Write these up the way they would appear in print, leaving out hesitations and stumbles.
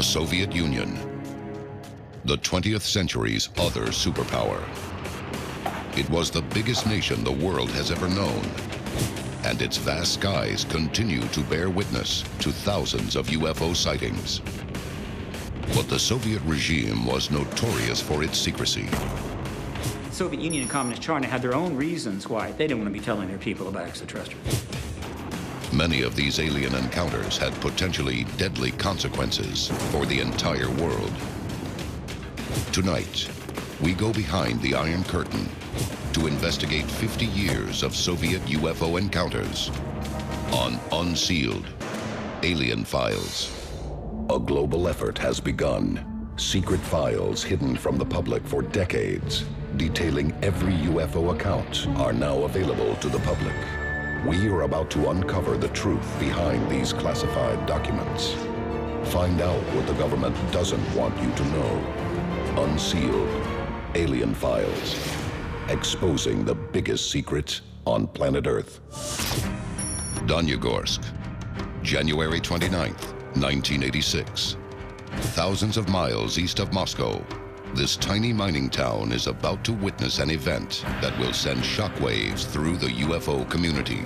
the Soviet Union, the 20th century's other superpower. It was the biggest nation the world has ever known, and its vast skies continue to bear witness to thousands of UFO sightings. But the Soviet regime was notorious for its secrecy. The Soviet Union and Communist China had their own reasons why they didn't want to be telling their people about extraterrestrials. Many of these alien encounters had potentially deadly consequences for the entire world. Tonight, we go behind the Iron Curtain to investigate 50 years of Soviet UFO encounters on Unsealed, Alien Files. A global effort has begun. Secret files hidden from the public for decades, detailing every UFO account, are now available to the public. We are about to uncover the truth behind these classified documents. Find out what the government doesn't want you to know. Unsealed, Alien Files, exposing the biggest secrets on planet Earth. Danyagorsk, January 29th, 1986. Thousands of miles east of Moscow, this tiny mining town is about to witness an event that will send shockwaves through the UFO community.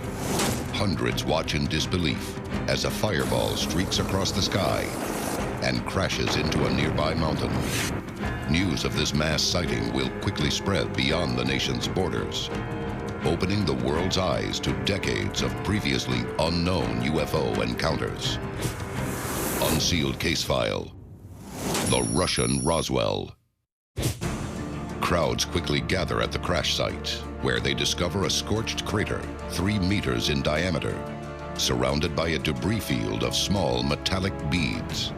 Hundreds watch in disbelief as a fireball streaks across the sky and crashes into a nearby mountain. News of this mass sighting will quickly spread beyond the nation's borders, opening the world's eyes to decades of previously unknown UFO encounters. Unsealed case file: the Russian Roswell. Crowds quickly gather at the crash site, where they discover a scorched crater 3 meters in diameter, surrounded by a debris field of small metallic beads.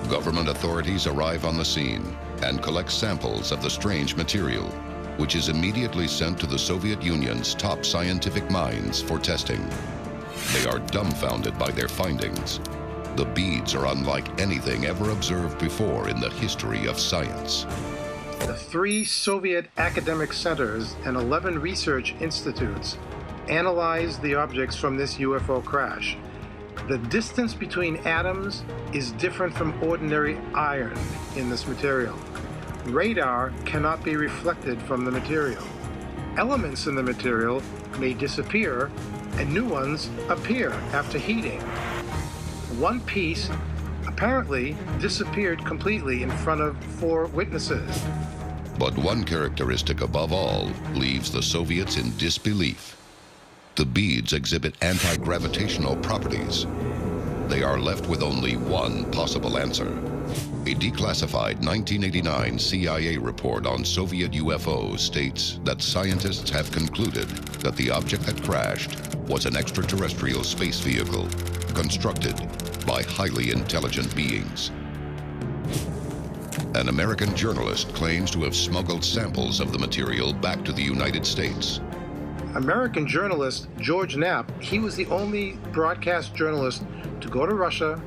Government authorities arrive on the scene and collect samples of the strange material, which is immediately sent to the Soviet Union's top scientific minds for testing. They are dumbfounded by their findings. The beads are unlike anything ever observed before in the history of science. The 3 Soviet academic centers and 11 research institutes analyzed the objects from this UFO crash. The distance between atoms is different from ordinary iron in this material. Radar cannot be reflected from the material. Elements in the material may disappear and new ones appear after heating. One piece apparently disappeared completely in front of 4 witnesses. But one characteristic above all leaves the Soviets in disbelief. The beads exhibit anti-gravitational properties. They are left with only one possible answer. A declassified 1989 CIA report on Soviet UFOs states that scientists have concluded that the object that crashed was an extraterrestrial space vehicle constructed by highly intelligent beings. An American journalist claims to have smuggled samples of the material back to the United States. American journalist George Knapp, he was the only broadcast journalist to go to Russia,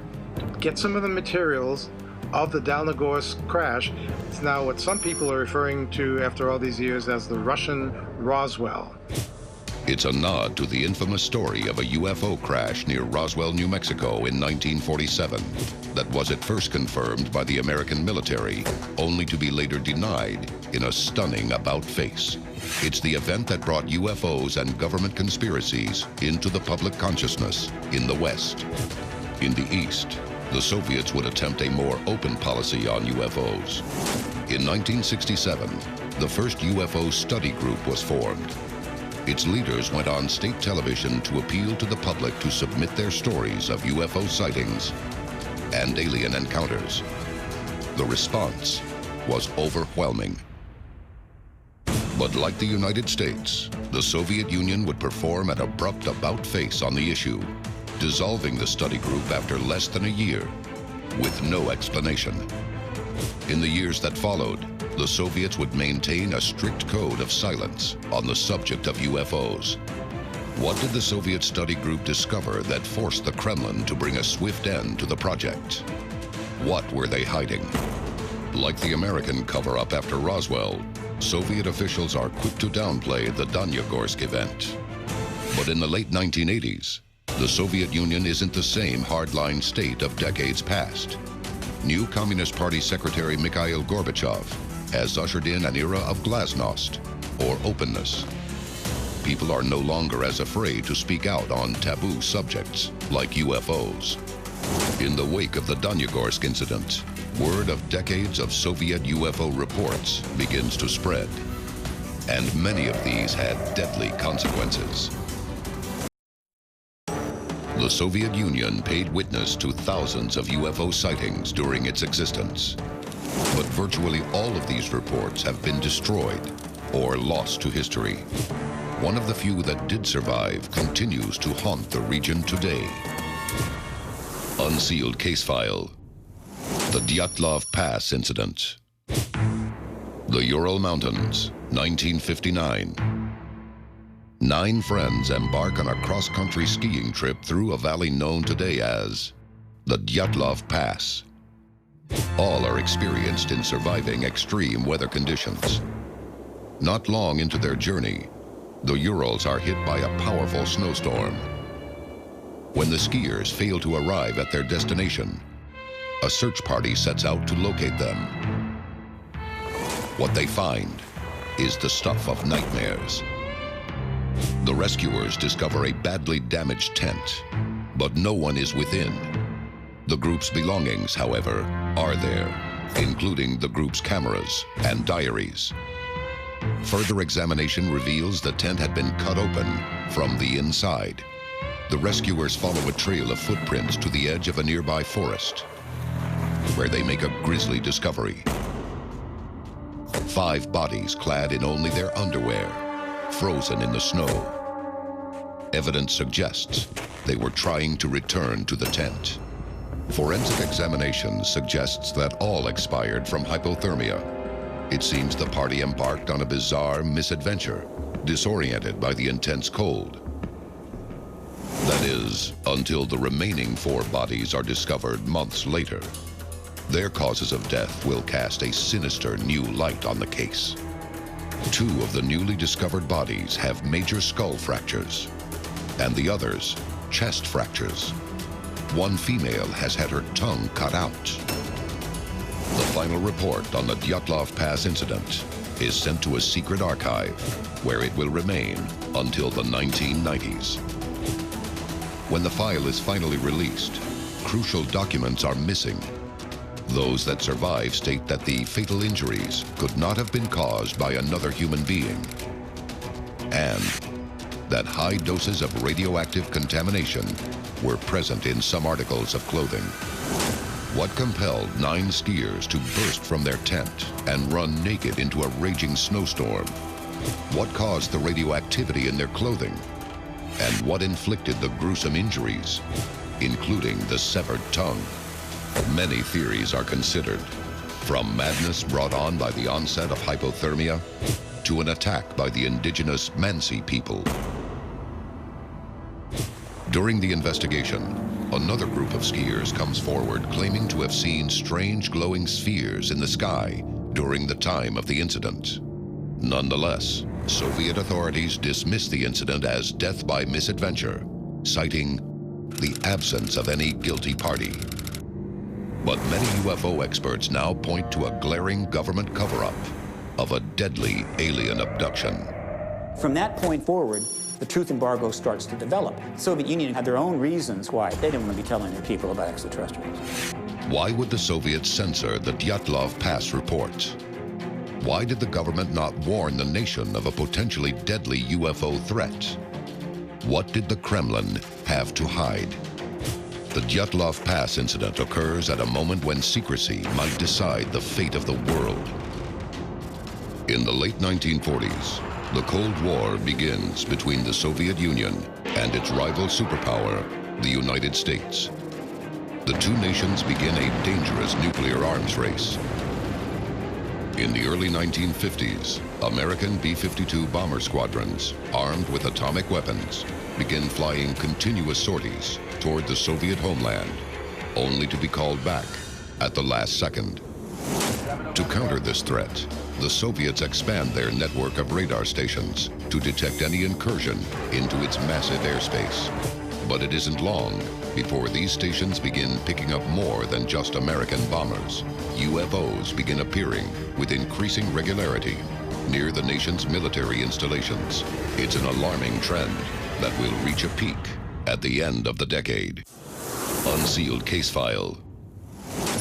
get some of the materials of the Danyagorsk crash. It's now what some people are referring to after all these years as the Russian Roswell. It's a nod to the infamous story of a UFO crash near Roswell, New Mexico in 1947 that was at first confirmed by the American military, only to be later denied in a stunning about-face. It's the event that brought UFOs and government conspiracies into the public consciousness in the West. In the East, the Soviets would attempt a more open policy on UFOs. In 1967, the first UFO study group was formed. Its leaders went on state television to appeal to the public to submit their stories of UFO sightings and alien encounters. The response was overwhelming. But like the United States, the Soviet Union would perform an abrupt about-face on the issue, dissolving the study group after less than a year, with no explanation. In the years that followed, the Soviets would maintain a strict code of silence on the subject of UFOs. What did the Soviet study group discover that forced the Kremlin to bring a swift end to the project? What were they hiding? Like the American cover-up after Roswell, Soviet officials are quick to downplay the Danyagorsk event. But in the late 1980s, the Soviet Union isn't the same hardline state of decades past. new Communist Party Secretary Mikhail Gorbachev has ushered in an era of glasnost, or openness. People are no longer as afraid to speak out on taboo subjects like UFOs. In the wake of the Danyagorsk incident, word of decades of Soviet UFO reports begins to spread, and many of these had deadly consequences. The Soviet Union paid witness to thousands of UFO sightings during its existence, but virtually all of these reports have been destroyed or lost to history. One of the few that did survive continues to haunt the region today. Unsealed case file. The Dyatlov Pass incident. The Ural Mountains, 1959. 9 friends embark on a cross-country skiing trip through a valley known today as the Dyatlov Pass. All are experienced in surviving extreme weather conditions. Not long into their journey, the Urals are hit by a powerful snowstorm. When the skiers fail to arrive at their destination, a search party sets out to locate them. What they find is the stuff of nightmares. The rescuers discover a badly damaged tent, but no one is within. The group's belongings, however, are there, including the group's cameras and diaries. Further examination reveals the tent had been cut open from the inside. The rescuers follow a trail of footprints to the edge of a nearby forest, where they make a grisly discovery. 5 bodies clad in only their underwear, frozen in the snow. Evidence suggests they were trying to return to the tent. Forensic examination suggests that all expired from hypothermia. It seems the party embarked on a bizarre misadventure, disoriented by the intense cold. That is, until the remaining 4 bodies are discovered months later. Their causes of death will cast a sinister new light on the case. 2 of the newly discovered bodies have major skull fractures, and the others, chest fractures. 1 female has had her tongue cut out. The final report on the Dyatlov Pass incident is sent to a secret archive, where it will remain until the 1990s. When the file is finally released, crucial documents are missing. Those that survive state that the fatal injuries could not have been caused by another human being, and that high doses of radioactive contamination were present in some articles of clothing. What compelled 9 skiers to burst from their tent and run naked into a raging snowstorm? What caused the radioactivity in their clothing? And what inflicted the gruesome injuries, including the severed tongue? Many theories are considered, from madness brought on by the onset of hypothermia to an attack by the indigenous Mansi people. During the investigation, another group of skiers comes forward claiming to have seen strange glowing spheres in the sky during the time of the incident. Nonetheless, Soviet authorities dismiss the incident as death by misadventure, citing the absence of any guilty party. But many UFO experts now point to a glaring government cover-up of a deadly alien abduction. From that point forward, the truth embargo starts to develop. The Soviet Union had their own reasons why they didn't want to be telling their people about extraterrestrials. Why would the Soviets censor the Dyatlov Pass report? Why did the government not warn the nation of a potentially deadly UFO threat? What did the Kremlin have to hide? The Dyatlov Pass incident occurs at a moment when secrecy might decide the fate of the world. In the late 1940s, the Cold War begins between the Soviet Union and its rival superpower, the United States. The 2 nations begin a dangerous nuclear arms race. In the early 1950s, American B-52 bomber squadrons, armed with atomic weapons, begin flying continuous sorties toward the Soviet homeland, only to be called back at the last second. To counter this threat, the Soviets expand their network of radar stations to detect any incursion into its massive airspace. But it isn't long before these stations begin picking up more than just American bombers. UFOs begin appearing with increasing regularity near the nation's military installations. It's an alarming trend that will reach a peak at the end of the decade. Unsealed case file.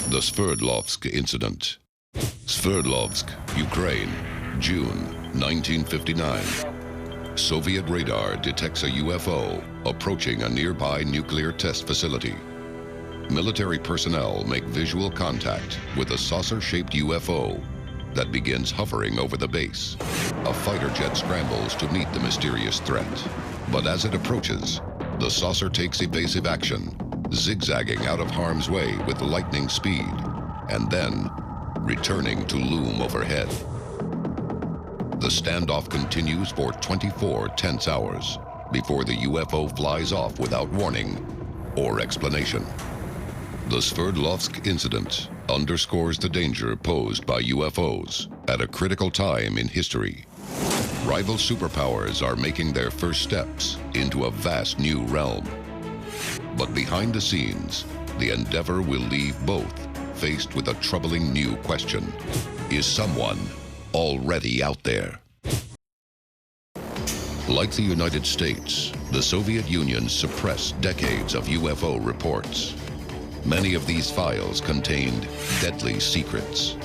The Sverdlovsk incident. Sverdlovsk, Ukraine, June 1959. Soviet radar detects a UFO approaching a nearby nuclear test facility. Military personnel make visual contact with a saucer-shaped UFO that begins hovering over the base. A fighter jet scrambles to meet the mysterious threat. But as it approaches, the saucer takes evasive action, zigzagging out of harm's way with lightning speed, and then returning to loom overhead. The standoff continues for 24 tense hours before the UFO flies off without warning or explanation. The Sverdlovsk incident underscores the danger posed by UFOs at a critical time in history. Rival superpowers are making their first steps into a vast new realm. But behind the scenes, the endeavor will leave both faced with a troubling new question. Is someone already out there? Like the United States, the Soviet Union suppressed decades of UFO reports. Many of these files contained deadly secrets.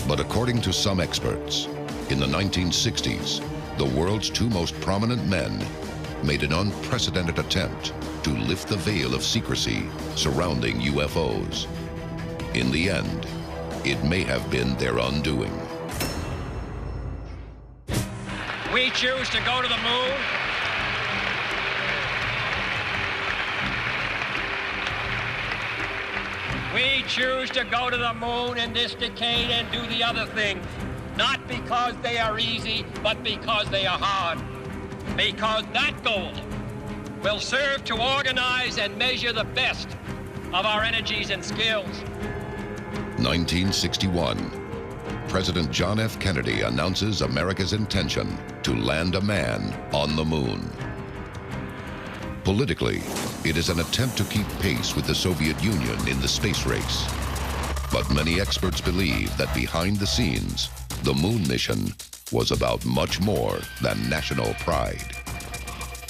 But according to some experts, in the 1960s, the world's two most prominent men made an unprecedented attempt to lift the veil of secrecy surrounding UFOs. In the end, it may have been their undoing. We choose to go to the moon. We choose to go to the moon in this decade and do the other thing, not because they are easy, but because they are hard. Because that goal will serve to organize and measure the best of our energies and skills. 1961. President John F. Kennedy announces America's intention to land a man on the moon. Politically, it is an attempt to keep pace with the Soviet Union in the space race. But many experts believe that behind the scenes, the moon mission was about much more than national pride.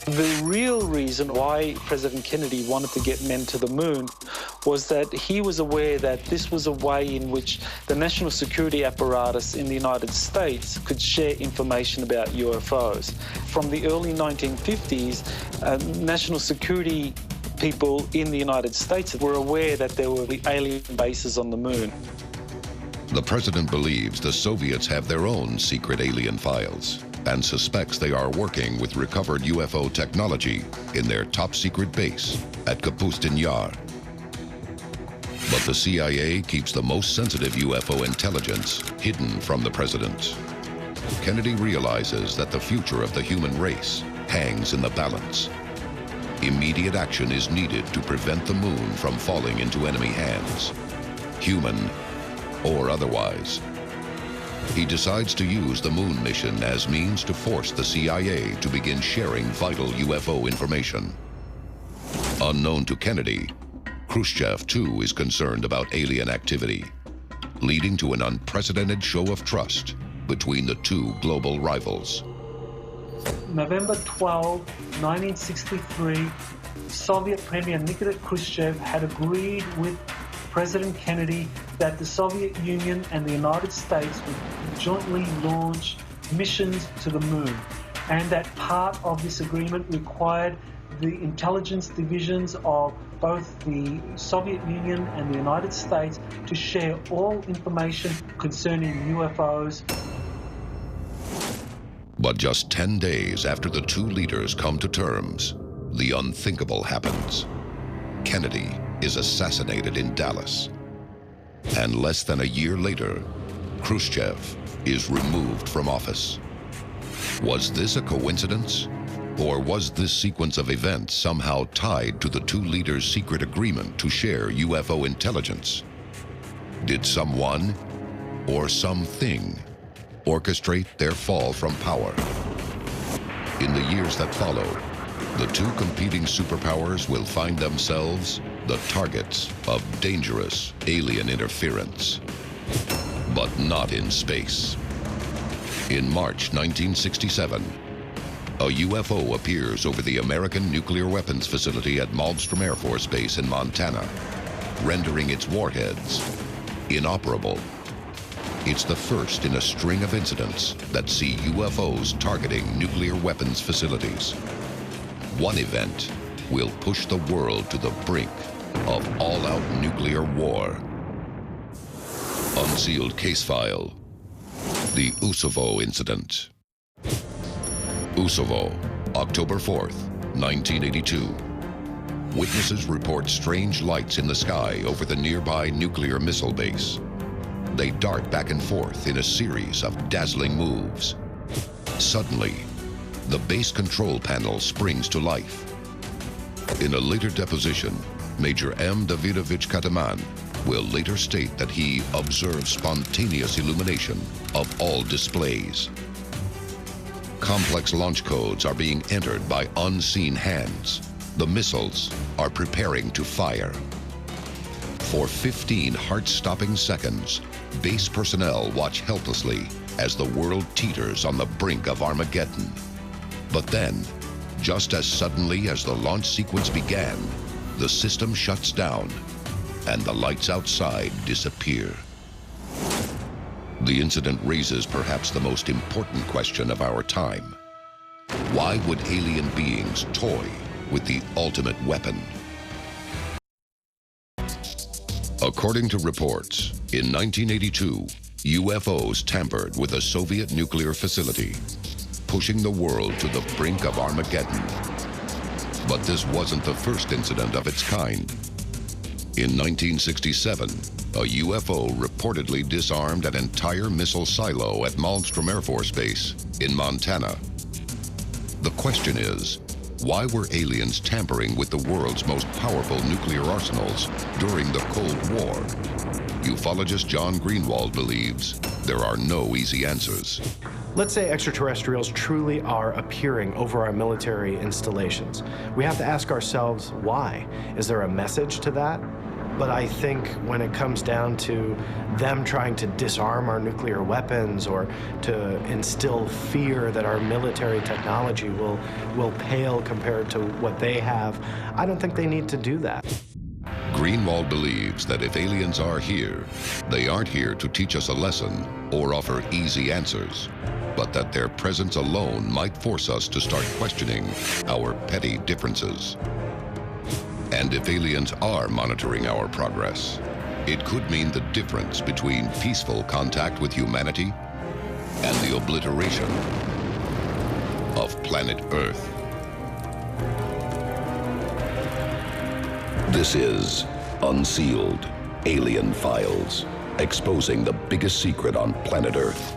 The real reason why President Kennedy wanted to get men to the moon was that he was aware that this was a way in which the national security apparatus in the United States could share information about UFOs. From the early 1950s, national security people in the United States were aware that there were alien bases on the moon. The president believes the Soviets have their own secret alien files and suspects they are working with recovered UFO technology in their top-secret base at Kapustin Yar. But the CIA keeps the most sensitive UFO intelligence hidden from the president. Kennedy realizes that the future of the human race hangs in the balance. Immediate action is needed to prevent the moon from falling into enemy hands, human or otherwise. He decides to use the moon mission as means to force the CIA to begin sharing vital UFO information. Unknown to Kennedy, Khrushchev too is concerned about alien activity, leading to an unprecedented show of trust between the two global rivals. November 12, 1963, Soviet Premier Nikita Khrushchev had agreed with President Kennedy that the Soviet Union and the United States would jointly launch missions to the moon, and that part of this agreement required the intelligence divisions of both the Soviet Union and the United States to share all information concerning UFOs. But just 10 days after the two leaders come to terms, the unthinkable happens. Kennedy is assassinated in Dallas. And less than a year later, Khrushchev is removed from office. Was this a coincidence? Or was this sequence of events somehow tied to the two leaders' secret agreement to share UFO intelligence? Did someone or something orchestrate their fall from power? In the years that followed, the two competing superpowers will find themselves the targets of dangerous alien interference. But not in space. In March 1967, a UFO appears over the American nuclear weapons facility at Malmstrom Air Force Base in Montana, rendering its warheads inoperable. It's the first in a string of incidents that see UFOs targeting nuclear weapons facilities. One event will push the world to the brink of all-out nuclear war. Unsealed case file, the UFO incident. UFO, October 4th, 1982. Witnesses report strange lights in the sky over the nearby nuclear missile base. They dart back and forth in a series of dazzling moves. Suddenly, the base control panel springs to life. In a later deposition, Major M. Davidovich Kataman will later state that he observed spontaneous illumination of all displays. Complex launch codes are being entered by unseen hands. The missiles are preparing to fire. For 15 heart-stopping seconds, base personnel watch helplessly as the world teeters on the brink of Armageddon. But then, just as suddenly as the launch sequence began, the system shuts down and the lights outside disappear. The incident raises perhaps the most important question of our time. Why would alien beings toy with the ultimate weapon? According to reports, in 1982, UFOs tampered with a Soviet nuclear facility, pushing the world to the brink of Armageddon. But this wasn't the first incident of its kind. In 1967, a UFO reportedly disarmed an entire missile silo at Malmstrom Air Force Base in Montana. The question is, why were aliens tampering with the world's most powerful nuclear arsenals during the Cold War? Ufologist John Greenwald believes there are no easy answers. Let's say extraterrestrials truly are appearing over our military installations. We have to ask ourselves why. Is there a message to that? But I think when it comes down to them trying to disarm our nuclear weapons or to instill fear that our military technology will pale compared to what they have, I don't think they need to do that. Greenwald believes that if aliens are here, they aren't here to teach us a lesson or offer easy answers, but that their presence alone might force us to start questioning our petty differences. And if aliens are monitoring our progress, it could mean the difference between peaceful contact with humanity and the obliteration of planet Earth. This is Unsealed, Alien Files, exposing the biggest secret on planet Earth.